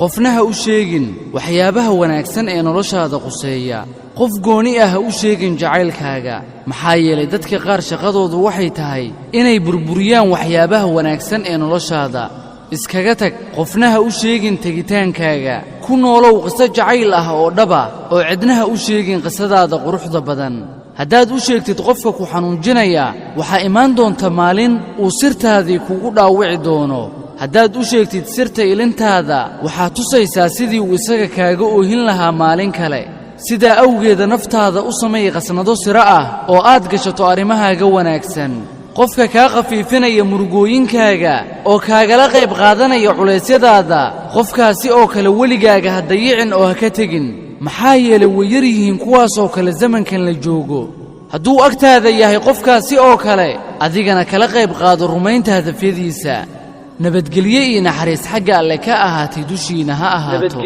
qofna ha u sheegin waxyaabaha wanaagsan ee noloshaada quseeya qof gooni ah ha u sheegin jacaylkaaga maxaa yeelay dadka qaar shaqadoodu waxay tahay inay burburiyaan waxyaabaha wanaagsan ee noloshaada iskaga tag qofna ha u sheegin tegitaankaaga ku noolow qiso jacayl ah oo dhaba oo cidna ha u sheegin qisadaada quruxda badan haddaad u sheegtid qofka ku xanuunjinaya waxaa imaan doonta maalin uu sirtaadii kugu dhaawici doono haddaad u sheegtid sirta ilintaada waxaad tusaysaa sidii uu isaga kaaga oohin lahaa maalin kale sidaa awgeeda naftaada u samay qasnado siro ah oo aad gashato arrimahaaga wanaagsan qofka kaa khafiifinaya murugooyinkaaga oo kaagala qayb qaadanaya culeysyadaada qofkaasi oo kale weligaaga ha dayicin oo ha ka tegin maxaa yeelay way yar yihiin kuwaasoo kale zamankan la joogo hadduu agtaada yahay qofkaasi oo kale adigana kala qayb qaado rumaynta hadafyadiisa nabadgelye iyo naxariis xagga alle ka ahaatay dushiina ha ahaato